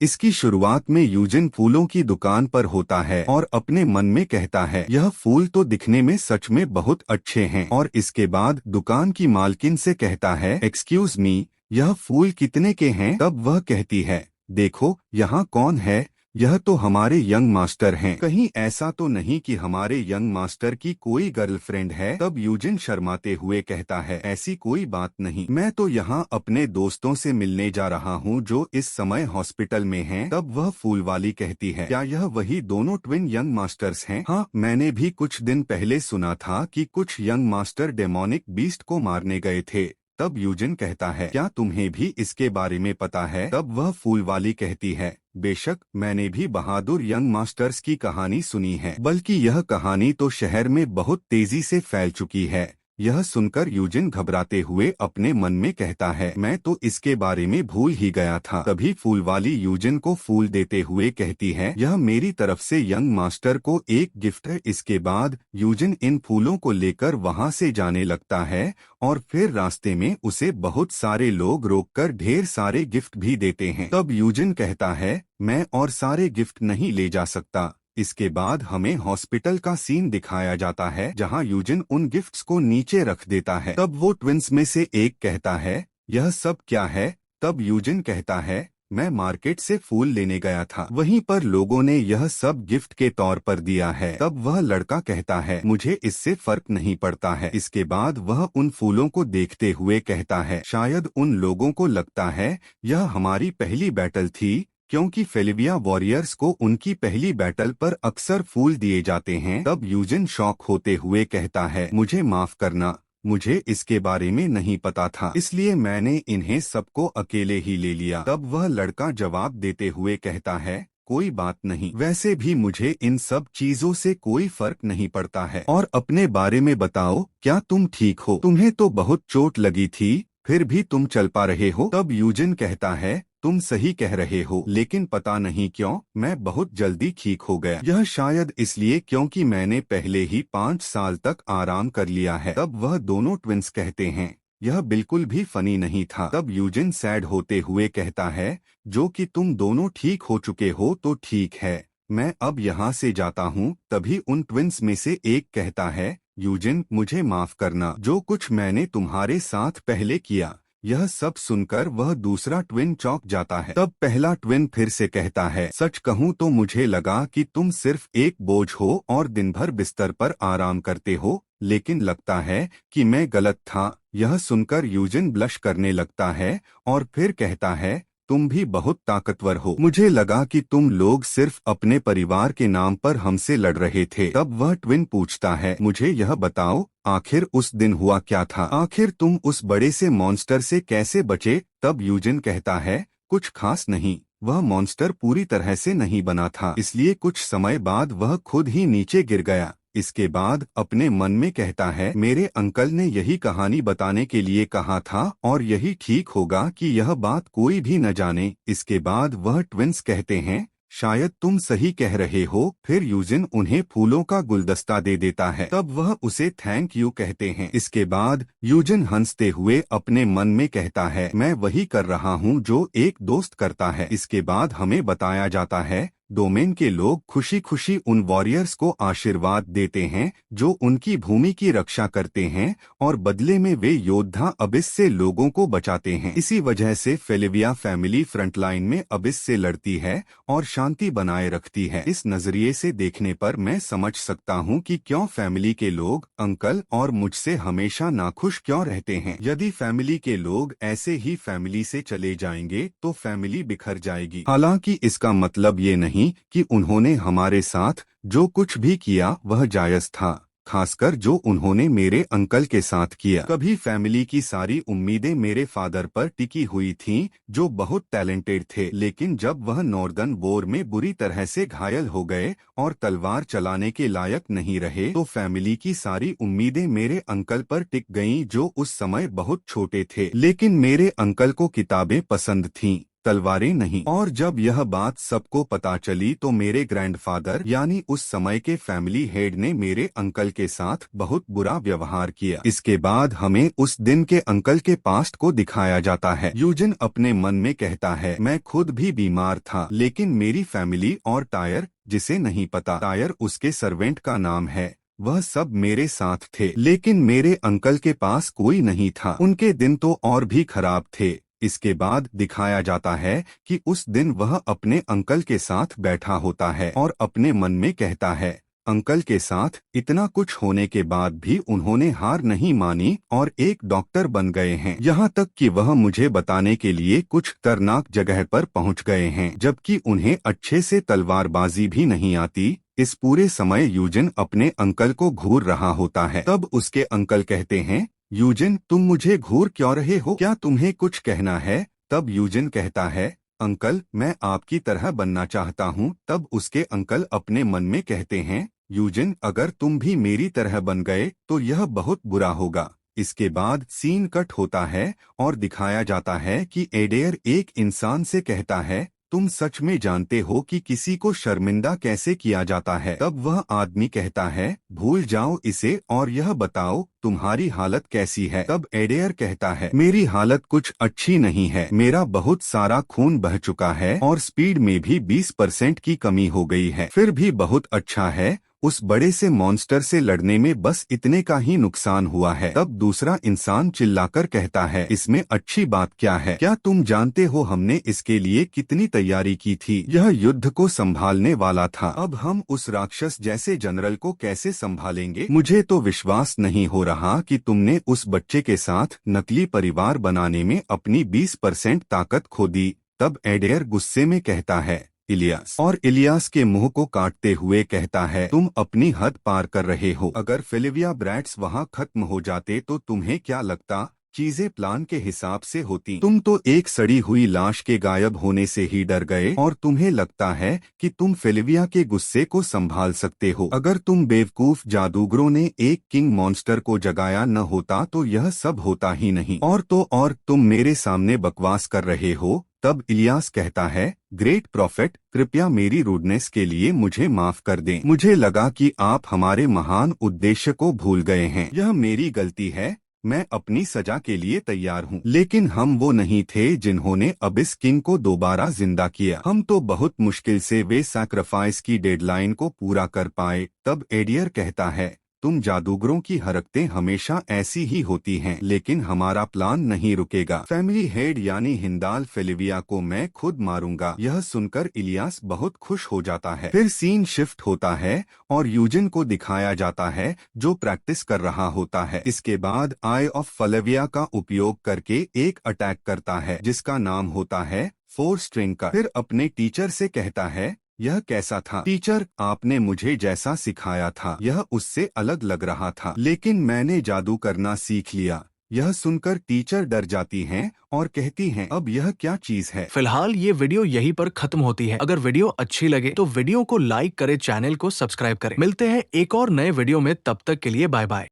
इसकी शुरुआत में यूजिन फूलों की दुकान पर होता है और अपने मन में कहता है, यह फूल तो दिखने में सच में बहुत अच्छे हैं। और इसके बाद दुकान की मालकिन से कहता है, एक्सक्यूज मी, यह फूल कितने के हैं? तब वह कहती है, देखो यहाँ कौन है, यह तो हमारे यंग मास्टर हैं। कहीं ऐसा तो नहीं कि हमारे यंग मास्टर की कोई गर्लफ्रेंड है? तब यूजिन शर्माते हुए कहता है, ऐसी कोई बात नहीं, मैं तो यहाँ अपने दोस्तों से मिलने जा रहा हूँ जो इस समय हॉस्पिटल में हैं। तब वह फूल वाली कहती है, क्या यह वही दोनों ट्विन यंग मास्टर्स हैं? हाँ, मैंने भी कुछ दिन पहले सुना था कि कुछ यंग मास्टर डेमोनिक बीस्ट को मारने गए थे। तब यूजिन कहता है, क्या तुम्हें भी इसके बारे में पता है? तब वह फूल वाली कहती है, बेशक, मैंने भी बहादुर यंग मास्टर्स की कहानी सुनी है, बल्कि यह कहानी तो शहर में बहुत तेजी से फैल चुकी है। यह सुनकर यूजिन घबराते हुए अपने मन में कहता है, मैं तो इसके बारे में भूल ही गया था। तभी फूल वाली यूजिन को फूल देते हुए कहती है, यह मेरी तरफ से यंग मास्टर को एक गिफ्ट है। इसके बाद यूजिन इन फूलों को लेकर वहां से जाने लगता है और फिर रास्ते में उसे बहुत सारे लोग रोककर ढेर सारे गिफ्ट भी देते हैं। तब यूजिन कहता है, मैं और सारे गिफ्ट नहीं ले जा सकता। इसके बाद हमें हॉस्पिटल का सीन दिखाया जाता है जहां यूजिन उन गिफ्ट्स को नीचे रख देता है। तब वो ट्विंस में से एक कहता है, यह सब क्या है? तब यूजिन कहता है, मैं मार्केट से फूल लेने गया था, वहीं पर लोगों ने यह सब गिफ्ट के तौर पर दिया है। तब वह लड़का कहता है, मुझे इससे फर्क नहीं पड़ता है। इसके बाद वह उन फूलों को देखते हुए कहता है, शायद उन लोगों को लगता है यह हमारी पहली बैटल थी, क्योंकि फेलिविया वॉरियर्स को उनकी पहली बैटल पर अक्सर फूल दिए जाते हैं। तब यूजिन शॉक होते हुए कहता है, मुझे माफ करना, मुझे इसके बारे में नहीं पता था, इसलिए मैंने इन्हें सबको अकेले ही ले लिया। तब वह लड़का जवाब देते हुए कहता है, कोई बात नहीं, वैसे भी मुझे इन सब चीजों से कोई फर्क नहीं पड़ता है। और अपने बारे में बताओ, क्या तुम ठीक हो? तुम्हें तो बहुत चोट लगी थी, फिर भी तुम चल पा रहे हो। तब यूजिन कहता है, तुम सही कह रहे हो, लेकिन पता नहीं क्यों मैं बहुत जल्दी ठीक हो गया। यह शायद इसलिए क्योंकि मैंने पहले ही 5 साल तक आराम कर लिया है। तब वह दोनों ट्विंस कहते हैं, यह बिल्कुल भी फनी नहीं था। तब यूजिन सैड होते हुए कहता है, जो कि तुम दोनों ठीक हो चुके हो तो ठीक है, मैं अब यहाँ से जाता हूँ। तभी उन ट्विंस में से एक कहता है, यूजिन, मुझे माफ करना, जो कुछ मैंने तुम्हारे साथ पहले किया। यह सब सुनकर वह दूसरा ट्विन चौंक जाता है। तब पहला ट्विन फिर से कहता है, सच कहूँ तो मुझे लगा कि तुम सिर्फ एक बोझ हो और दिन भर बिस्तर पर आराम करते हो, लेकिन लगता है कि मैं गलत था। यह सुनकर यूजिन ब्लश करने लगता है और फिर कहता है, तुम भी बहुत ताकतवर हो, मुझे लगा कि तुम लोग सिर्फ अपने परिवार के नाम पर हमसे लड़ रहे थे। तब वह ट्विन पूछता है, मुझे यह बताओ, आखिर उस दिन हुआ क्या था? आखिर तुम उस बड़े से मॉन्स्टर से कैसे बचे? तब यूजिन कहता है, कुछ खास नहीं, वह मॉन्स्टर पूरी तरह से नहीं बना था, इसलिए कुछ समय बाद वह खुद ही नीचे गिर गया। इसके बाद अपने मन में कहता है, मेरे अंकल ने यही कहानी बताने के लिए कहा था और यही ठीक होगा कि यह बात कोई भी न जाने। इसके बाद वह ट्विंस कहते हैं, शायद तुम सही कह रहे हो। फिर यूजिन उन्हें फूलों का गुलदस्ता दे देता है। तब वह उसे थैंक यू कहते हैं। इसके बाद यूजिन हंसते हुए अपने मन में कहता है, मैं वही कर रहा हूँ जो एक दोस्त करता है। इसके बाद हमें बताया जाता है, डोमेन के लोग खुशी खुशी उन वॉरियर्स को आशीर्वाद देते हैं जो उनकी भूमि की रक्षा करते हैं और बदले में वे योद्धा अबिस से लोगों को बचाते हैं। इसी वजह से फेलिविया फैमिली फ्रंटलाइन में अबिस से लड़ती है और शांति बनाए रखती है। इस नजरिए से देखने पर मैं समझ सकता हूँ कि क्यों फैमिली के लोग अंकल और मुझसे हमेशा नाखुश क्यों रहते हैं। यदि फैमिली के लोग ऐसे ही फैमिली से चले जाएंगे तो फैमिली बिखर जाएगी। हालांकि इसका मतलब ये नहीं कि उन्होंने हमारे साथ जो कुछ भी किया वह जायज था, खासकर जो उन्होंने मेरे अंकल के साथ किया। कभी फैमिली की सारी उम्मीदें मेरे फादर पर टिकी हुई थीं, जो बहुत टैलेंटेड थे, लेकिन जब वह नॉर्दर्न वॉर में बुरी तरह से घायल हो गए और तलवार चलाने के लायक नहीं रहे, तो फैमिली की सारी उम्मीदें मेरे अंकल पर टिक गईं, जो उस समय बहुत छोटे थे। लेकिन मेरे अंकल को किताबें पसंद थीं। तलवारें नहीं। और जब यह बात सबको पता चली तो मेरे ग्रैंडफादर यानी उस समय के फैमिली हेड ने मेरे अंकल के साथ बहुत बुरा व्यवहार किया। इसके बाद हमें उस दिन के अंकल के पास्ट को दिखाया जाता है। यूजिन अपने मन में कहता है, मैं खुद भी बीमार था, लेकिन मेरी फैमिली और टायर, जिसे नहीं पता टायर उसके सर्वेंट का नाम है, वह सब मेरे साथ थे। लेकिन मेरे अंकल के पास कोई नहीं था। उनके दिन तो और भी खराब थे। इसके बाद दिखाया जाता है कि उस दिन वह अपने अंकल के साथ बैठा होता है और अपने मन में कहता है, अंकल के साथ इतना कुछ होने के बाद भी उन्होंने हार नहीं मानी और एक डॉक्टर बन गए हैं। यहाँ तक कि वह मुझे बताने के लिए कुछ खतरनाक जगह पर पहुँच गए हैं, जबकि उन्हें अच्छे से तलवारबाजी भी नहीं आती। इस पूरे समय यूजिन अपने अंकल को घूर रहा होता है। तब उसके अंकल कहते हैं, यूजिन तुम मुझे घूर क्यों रहे हो, क्या तुम्हें कुछ कहना है? तब यूजिन कहता है, अंकल मैं आपकी तरह बनना चाहता हूँ। तब उसके अंकल अपने मन में कहते हैं, यूजिन अगर तुम भी मेरी तरह बन गए तो यह बहुत बुरा होगा। इसके बाद सीन कट होता है और दिखाया जाता है कि एडेयर एक इंसान से कहता है, तुम सच में जानते हो कि किसी को शर्मिंदा कैसे किया जाता है? तब वह आदमी कहता है, भूल जाओ इसे और यह बताओ तुम्हारी हालत कैसी है? तब एडेयर कहता है, मेरी हालत कुछ अच्छी नहीं है। मेरा बहुत सारा खून बह चुका है और स्पीड में भी 20% की कमी हो गई है। फिर भी बहुत अच्छा है, उस बड़े से मॉन्स्टर से लड़ने में बस इतने का ही नुकसान हुआ है। तब दूसरा इंसान चिल्लाकर कहता है, इसमें अच्छी बात क्या है? क्या तुम जानते हो हमने इसके लिए कितनी तैयारी की थी? यह युद्ध को संभालने वाला था। अब हम उस राक्षस जैसे जनरल को कैसे संभालेंगे? मुझे तो विश्वास नहीं हो रहा कि तुमने उस बच्चे के साथ नकली परिवार बनाने में अपनी 20% ताकत खो दी। तब एडेयर गुस्से में कहता है, इलियास, और इलियास के मुंह को काटते हुए कहता है, तुम अपनी हद पार कर रहे हो। अगर फिलिविया ब्रैट्स वहां खत्म हो जाते तो तुम्हें क्या लगता चीजें प्लान के हिसाब से होती? तुम तो एक सड़ी हुई लाश के गायब होने से ही डर गए और तुम्हें लगता है कि तुम फिलिविया के गुस्से को संभाल सकते हो। अगर तुम बेवकूफ जादूगरों ने एक किंग मॉन्स्टर को जगाया न होता तो यह सब होता ही नहीं। और तुम मेरे सामने बकवास कर रहे हो। तब इलियास कहता है, ग्रेट प्रॉफिट, कृपया मेरी रूडनेस के लिए मुझे माफ कर दें। मुझे लगा कि आप हमारे महान उद्देश्य को भूल गए हैं। यह मेरी गलती है, मैं अपनी सजा के लिए तैयार हूँ। लेकिन हम वो नहीं थे जिन्होंने अबिस किंग को दोबारा जिंदा किया। हम तो बहुत मुश्किल से वे सैक्रिफाइस की डेडलाइन को पूरा कर पाए। तब एडियर कहता है, तुम जादूगरों की हरकतें हमेशा ऐसी ही होती हैं, लेकिन हमारा प्लान नहीं रुकेगा। फैमिली हेड यानी हिंदाल फिलिविया को मैं खुद मारूंगा। यह सुनकर इलियास बहुत खुश हो जाता है। फिर सीन शिफ्ट होता है और यूजिन को दिखाया जाता है जो प्रैक्टिस कर रहा होता है। इसके बाद आई ऑफ फिलिविया का उपयोग करके एक अटैक करता है जिसका नाम होता है 4 स्ट्रिंग का। फिर अपने टीचर से कहता है, यह कैसा था? टीचर, आपने मुझे जैसा सिखाया था यह उससे अलग लग रहा था, लेकिन मैंने जादू करना सीख लिया। यह सुनकर टीचर डर जाती हैं और कहती हैं, अब यह क्या चीज है? फिलहाल ये वीडियो यहीं पर खत्म होती है। अगर वीडियो अच्छी लगे तो वीडियो को लाइक करें, चैनल को सब्सक्राइब करें। मिलते हैं एक और नए वीडियो में, तब तक के लिए बाय बाय।